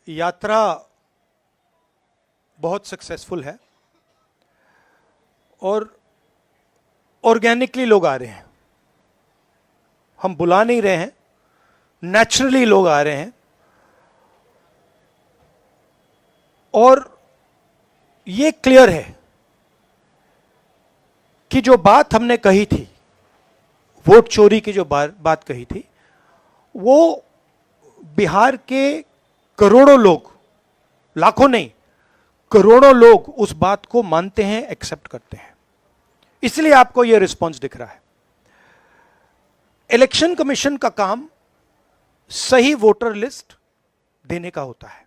यात्रा बहुत सक्सेसफुल है और ऑर्गेनिकली लोग आ रहे हैं, हम बुला नहीं रहे हैं, नेचुरली लोग आ रहे हैं। और ये क्लियर है कि जो बात हमने कही थी, वोट चोरी की जो बात कही थी, वो बिहार के करोड़ों लोग, लाखों नहीं, करोड़ों लोग उस बात को मानते हैं, एक्सेप्ट करते हैं। इसलिए आपको यह रिस्पॉन्स दिख रहा है। इलेक्शन कमीशन का काम सही वोटर लिस्ट देने का होता है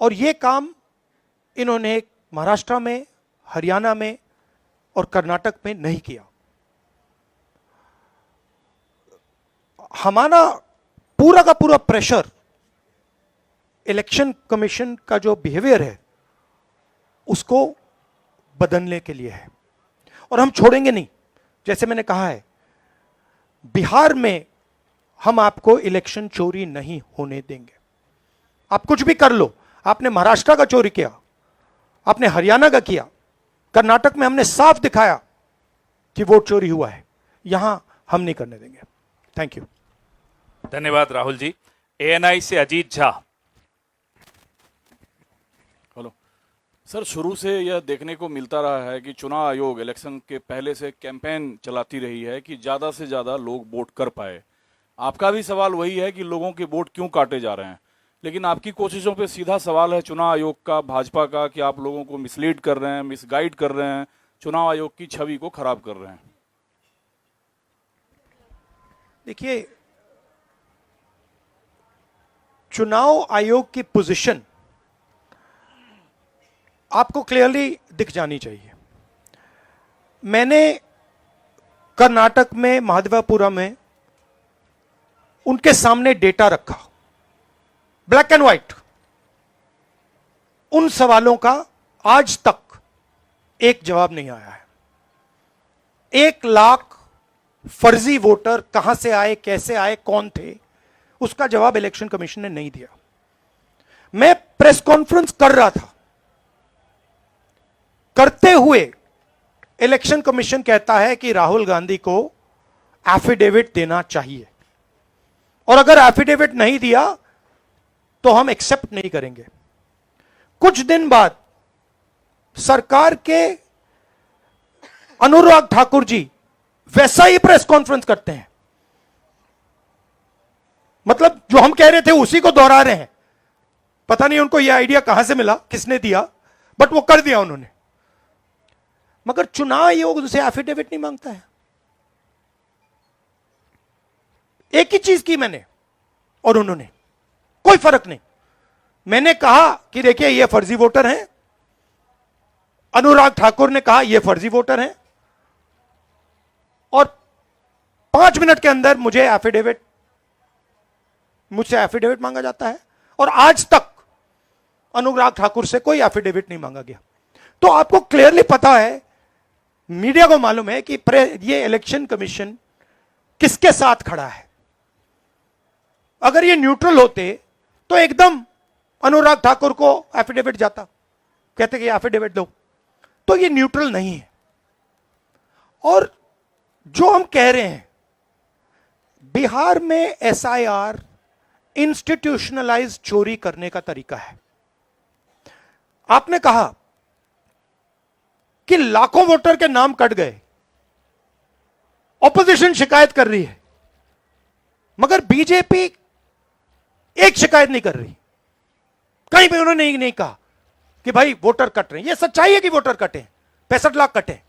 और यह काम इन्होंने महाराष्ट्र में, हरियाणा में और कर्नाटक में नहीं किया। हमारा पूरा का पूरा प्रेशर इलेक्शन कमीशन का जो बिहेवियर है उसको बदलने के लिए है और हम छोड़ेंगे नहीं। जैसे मैंने कहा है, बिहार में हम आपको इलेक्शन चोरी नहीं होने देंगे। आप कुछ भी कर लो, आपने महाराष्ट्र का चोरी किया, आपने हरियाणा का किया, कर्नाटक में हमने साफ दिखाया कि वोट चोरी हुआ है, यहां हम नहीं करने देंगे। Thank you. धन्यवाद राहुल जी। एएनआई से अजीत झा। हेलो सर, शुरू से यह देखने को मिलता रहा है कि चुनाव आयोग इलेक्शन के पहले से कैंपेन चलाती रही है कि ज़्यादा से ज़्यादा लोग वोट कर पाए। आपका भी सवाल वही है कि लोगों के वोट क्यों काटे जा रहे हैं, लेकिन आपकी कोशिशों पे सीधा सवाल है चुनाव आयोग का, भाजपा का, कि आप लोगों को मिसलीड कर रहे हैं, मिसगाइड कर रहे हैं, चुनाव आयोग की छवि को खराब कर रहे हैं। देखिए, चुनाव आयोग की पोजीशन आपको क्लियरली दिख जानी चाहिए। मैंने कर्नाटक में, महादेवापुरम में उनके सामने डेटा रखा, ब्लैक एंड व्हाइट। उन सवालों का आज तक एक जवाब नहीं आया है। 1 लाख फर्जी वोटर कहां से आए, कैसे आए, कौन थे, उसका जवाब इलेक्शन कमीशन ने नहीं दिया। मैं प्रेस कॉन्फ्रेंस कर रहा था, करते हुए इलेक्शन कमीशन कहता है कि राहुल गांधी को एफिडेविट देना चाहिए और अगर एफिडेविट नहीं दिया तो हम एक्सेप्ट नहीं करेंगे। कुछ दिन बाद सरकार के अनुराग ठाकुर जी वैसा ही प्रेस कॉन्फ्रेंस करते हैं, मतलब जो हम कह रहे थे उसी को दोहरा रहे हैं। पता नहीं उनको यह आइडिया कहां से मिला, किसने दिया, बट वो कर दिया उन्होंने। मगर चुनाव आयोग उनसे एफिडेविट नहीं मांगता है। एक ही चीज की मैंने और उन्होंने, कोई फर्क नहीं। मैंने कहा कि देखिए ये फर्जी वोटर हैं, अनुराग ठाकुर ने कहा ये फर्जी वोटर हैं, और 5 मिनट के अंदर मुझसे एफिडेविट मांगा जाता है और आज तक अनुराग ठाकुर से कोई एफिडेविट नहीं मांगा गया। तो आपको क्लियरली पता है, मीडिया को मालूम है कि ये इलेक्शन कमीशन किसके साथ खड़ा है। अगर ये न्यूट्रल होते तो एकदम अनुराग ठाकुर को एफिडेविट जाता, कहते कि एफिडेविट दो। तो ये न्यूट्रल नहीं है। और जो हम कह रहे हैं, बिहार में एसआईआर इंस्टीट्यूशनलाइज चोरी करने का तरीका है। आपने कहा कि लाखों वोटर के नाम कट गए, ऑपोजिशन शिकायत कर रही है, मगर बीजेपी एक शिकायत नहीं कर रही। कहीं भी उन्होंने नहीं कहा कि भाई वोटर कट रहे हैं। यह सच्चाई है कि वोटर कटे, 65 लाख कटे,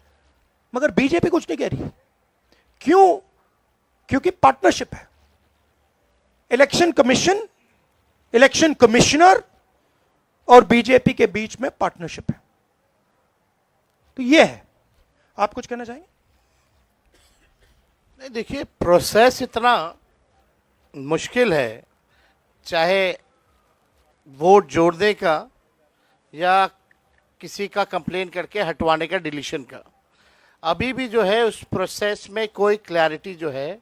मगर बीजेपी कुछ नहीं कह रही। क्यों? क्योंकि पार्टनरशिप है। इलेक्शन कमीशन, इलेक्शन कमिश्नर और बीजेपी के बीच में पार्टनरशिप है। तो यह है। आप कुछ कहना चाहेंगे? नहीं, देखिए, प्रोसेस इतना मुश्किल है, चाहे वोट जोड़ने का या किसी का कंप्लेन करके हटवाने का, डिलीशन का। अभी भी जो है उस प्रोसेस में कोई क्लैरिटी जो है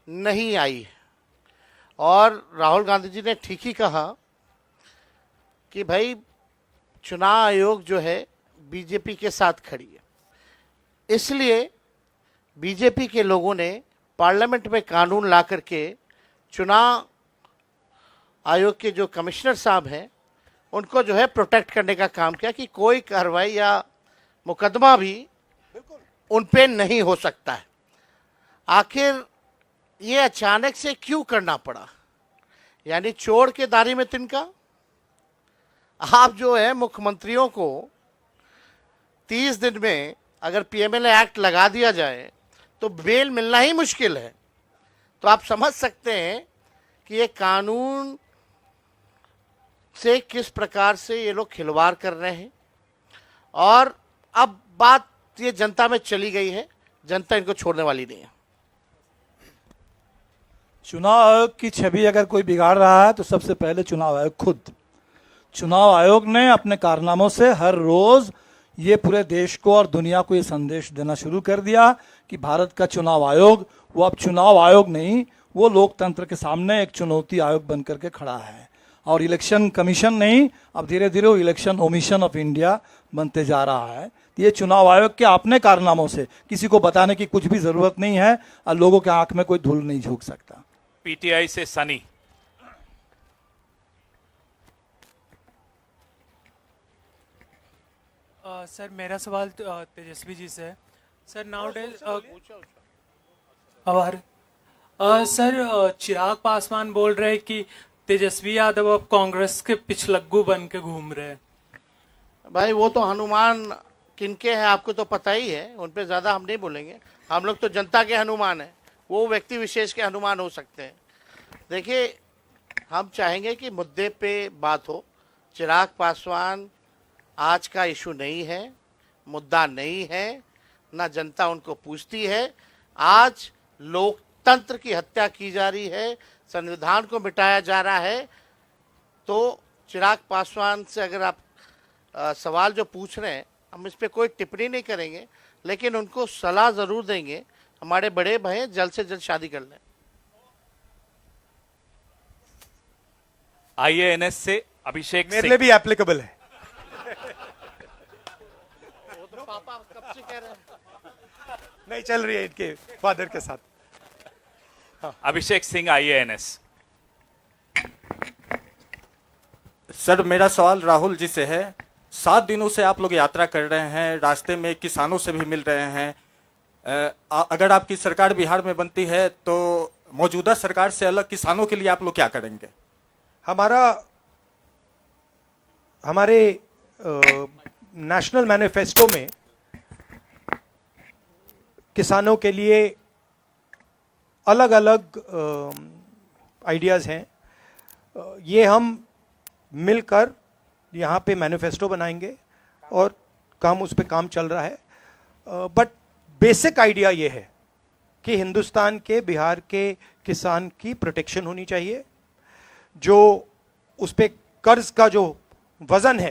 नहीं आई है। और राहुल गांधी जी ने ठीक ही कहा कि भाई चुनाव आयोग जो है बीजेपी के साथ खड़ी है, इसलिए बीजेपी के लोगों ने पार्लियामेंट में कानून ला करके चुनाव आयोग के जो कमिश्नर साहब हैं उनको जो है प्रोटेक्ट करने का काम किया कि कोई कार्रवाई या मुकदमा भी उन पे नहीं हो सकता है। आखिर ये अचानक से क्यों करना पड़ा? यानी चोर के दाढ़ी में तिनका। आप जो है मुख्यमंत्रियों को 30 दिन में अगर पीएमएलए एक्ट लगा दिया जाए तो बेल मिलना ही मुश्किल है। तो आप समझ सकते हैं कि ये कानून से किस प्रकार से ये लोग खिलवाड़ कर रहे हैं। और अब बात ये जनता में चली गई है, जनता इनको छोड़ने वाली नहीं है। चुनाव आयोग की छवि अगर कोई बिगाड़ रहा है तो सबसे पहले चुनाव आयोग खुद। चुनाव आयोग ने अपने कारनामों से हर रोज ये पूरे देश को और दुनिया को ये संदेश देना शुरू कर दिया कि भारत का चुनाव आयोग वो अब चुनाव आयोग नहीं, वो लोकतंत्र के सामने एक चुनौती आयोग बन करके खड़ा है। और इलेक्शन कमीशन नहीं, अब धीरे धीरे वो इलेक्शन ओमिशन ऑफ इंडिया बनते जा रहा है। ये चुनाव आयोग के अपने कारनामों से किसी को बताने की कुछ भी जरूरत नहीं है और लोगों के आंख में कोई धूल नहीं झोंक सकता। पीटीआई से सनी। सर मेरा सवाल तेजस्वी जी से है। सर नाउ डेज आभार सर चिराग पासवान बोल रहे हैं कि तेजस्वी यादव अब कांग्रेस के पिछलग्गू बन के घूम रहे हैं। भाई वो तो हनुमान किनके हैं आपको तो पता ही है, उन पे ज़्यादा हम नहीं बोलेंगे। हम लोग तो जनता के हनुमान हैं, वो व्यक्ति विशेष के हनुमान हो सकते हैं। देखिए, हम चाहेंगे कि मुद्दे पे बात हो। चिराग पासवान आज का इशू नहीं है, मुद्दा नहीं है, ना जनता उनको पूछती है। आज लोकतंत्र की हत्या की जा रही है, संविधान को मिटाया जा रहा है। तो चिराग पासवान से अगर आप सवाल जो पूछ रहे हैं, हम इस पे कोई टिप्पणी नहीं करेंगे, लेकिन उनको सलाह ज़रूर देंगे। हमारे बड़े भाई जल्द से जल्द शादी कर लें। आईएएनएस से अभिषेक मेरे सिंह। लिए भी एप्लीकेबल है। वो तो पापा कब से कह रहे हैं। नहीं चल रही है इनके फादर के साथ। अभिषेक सिंह आईएएनएस। सर मेरा सवाल राहुल जी से है। 7 दिनों से आप लोग यात्रा कर रहे हैं, रास्ते में किसानों से भी मिल रहे हैं। अगर आपकी सरकार बिहार में बनती है तो मौजूदा सरकार से अलग किसानों के लिए आप लोग क्या करेंगे? हमारे नेशनल मैनिफेस्टो में किसानों के लिए अलग अलग आइडियाज़ हैं। ये हम मिलकर यहाँ पे मैनिफेस्टो बनाएंगे और उस पे काम चल रहा है। बट बेसिक आइडिया ये है कि हिंदुस्तान के बिहार के किसान की प्रोटेक्शन होनी चाहिए। जो उस पे कर्ज का जो वज़न है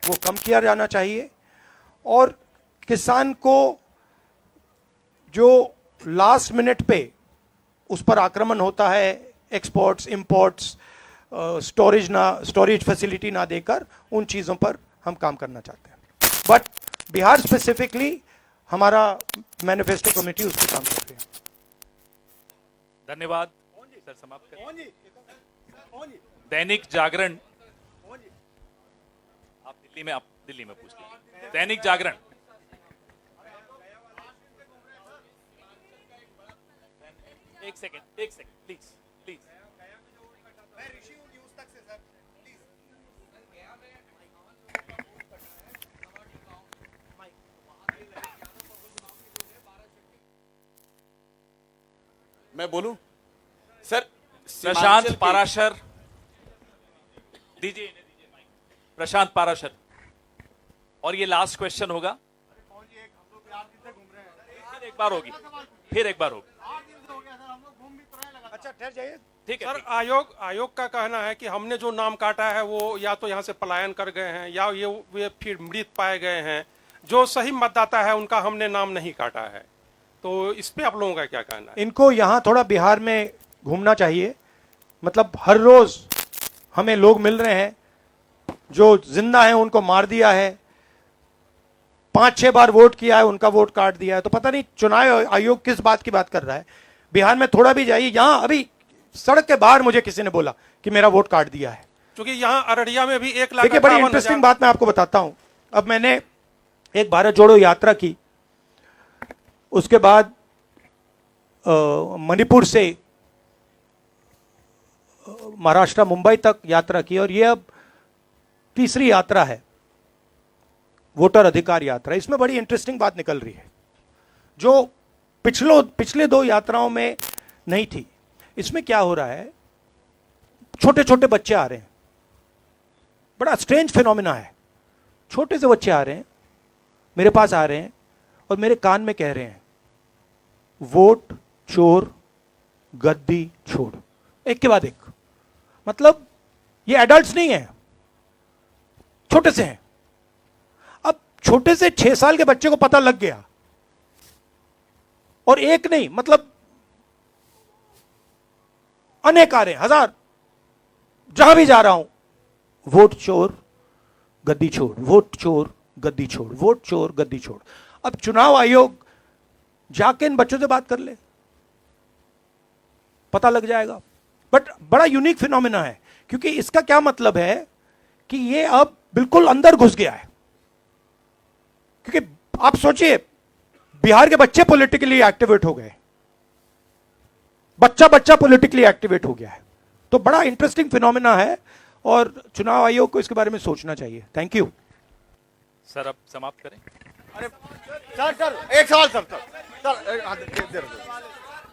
वो कम किया जाना चाहिए। और किसान को जो लास्ट मिनट पे उस पर आक्रमण होता है, एक्सपोर्ट्स इंपोर्ट्स स्टोरेज फैसिलिटी ना देकर, उन चीज़ों पर हम काम करना चाहते हैं। बट बिहार स्पेसिफिकली हमारा मैनिफेस्टो कमेटी उस पर काम कर रही है। धन्यवाद सर, समाप्त करें। दैनिक जागरण। आप दिल्ली में पूछ लीजिए। दैनिक जागरण। एक सेकंड प्लीज प्लीज। मैं बोलूं सर? प्रशांत सीमांचल के- पाराशर दीजिए माइक। प्रशांत पाराशर। और ये लास्ट क्वेश्चन होगा। फिर एक बार होगी। अच्छा ठहर जाइए। ठीक है। सर, आयोग का कहना है कि हमने जो नाम काटा है वो या तो यहाँ से पलायन कर गए हैं या वे फिर मृत पाए गए हैं। जो सही मतदाता है उनका हमने नाम नहीं काटा है। तो इस पे आप लोगों का क्या कहना है? इनको यहाँ थोड़ा बिहार में घूमना चाहिए। मतलब हर रोज हमें लोग मिल रहे हैं, जो जिंदा है उनको मार दिया है, 5-6 बार वोट किया है उनका वोट काट दिया है। तो पता नहीं चुनाव आयोग किस बात की बात कर रहा है। बिहार में थोड़ा भी जाइए, यहां अभी सड़क के बाहर मुझे किसी ने बोला कि मेरा वोट काट दिया है। क्योंकि यहाँ अररिया में भी 1 लाख देखिए, बड़ी 58,000 इंटरेस्टिंग बात मैं आपको बताता हूं। अब मैंने एक भारत जोड़ो यात्रा की, उसके बाद मणिपुर से महाराष्ट्र मुंबई तक यात्रा की, और यह अब तीसरी यात्रा है, वोटर अधिकार यात्रा। इसमें बड़ी इंटरेस्टिंग बात निकल रही है जो पिछले 2 यात्राओं में नहीं थी। इसमें क्या हो रहा है, छोटे छोटे बच्चे आ रहे हैं, बड़ा स्ट्रेंज फिनोमिना है। छोटे से बच्चे आ रहे हैं, मेरे पास आ रहे हैं और मेरे कान में कह रहे हैं, वोट चोर गद्दी छोड़, एक के बाद एक। मतलब ये एडल्ट्स नहीं है, छोटे से हैं। अब छोटे से 6 साल के बच्चे को पता लग गया, और एक नहीं, मतलब अनेक आ रहे हैं, हजार। जहां भी जा रहा हूं, वोट चोर गद्दी छोड़, वोट चोर गद्दी छोड़, वोट चोर गद्दी छोड़। अब चुनाव आयोग जाके इन बच्चों से बात कर ले, पता लग जाएगा। बट बड़ा यूनिक फिनोमिना है, क्योंकि इसका क्या मतलब है कि ये अब बिल्कुल अंदर घुस गया है। क्योंकि आप सोचिए, बिहार के बच्चे पॉलिटिकली एक्टिवेट हो गए, बच्चा पॉलिटिकली एक्टिवेट हो गया है। तो बड़ा इंटरेस्टिंग फिनोमिना है, और चुनाव आयोग को इसके बारे में सोचना चाहिए। थैंक यू सर, अब समाप्त करें। सर एक सवाल सर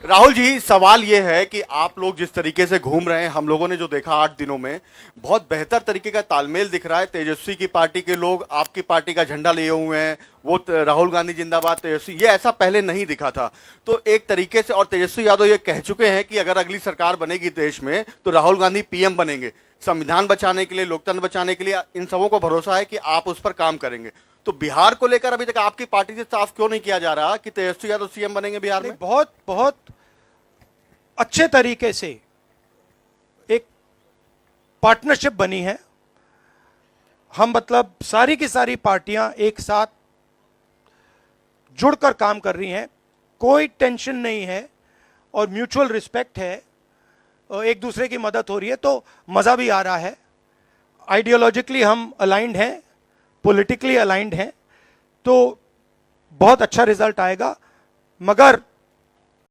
राहुल जी, सवाल ये है कि आप लोग जिस तरीके से घूम रहे हैं, हम लोगों ने जो देखा 8 दिनों में, बहुत बेहतर तरीके का तालमेल दिख रहा है। तेजस्वी की पार्टी के लोग आपकी पार्टी का झंडा लिए हुए हैं, वो राहुल गांधी जिंदाबाद तेजस्वी, ये ऐसा पहले नहीं दिखा था। तो एक तरीके से, और तेजस्वी यादव ये कह चुके हैं कि अगर अगली सरकार बनेगी देश में तो राहुल गांधी पीएम बनेंगे। संविधान बचाने के लिए, लोकतंत्र बचाने के लिए इन सबों को भरोसा है कि आप उस पर काम करेंगे। तो बिहार को लेकर अभी तक आपकी पार्टी से साफ क्यों नहीं किया जा रहा कि तेजस्वी यादव सीएम बनेंगे बिहार में? बहुत बहुत अच्छे तरीके से एक पार्टनरशिप बनी है। हम मतलब सारी की सारी पार्टियां एक साथ जुड़कर काम कर रही हैं, कोई टेंशन नहीं है और म्यूचुअल रिस्पेक्ट है, एक दूसरे की मदद हो रही है, तो मजा भी आ रहा है। आइडियोलॉजिकली हम अलाइंड हैं, पॉलिटिकली अलाइंड हैं, तो बहुत अच्छा रिजल्ट आएगा। मगर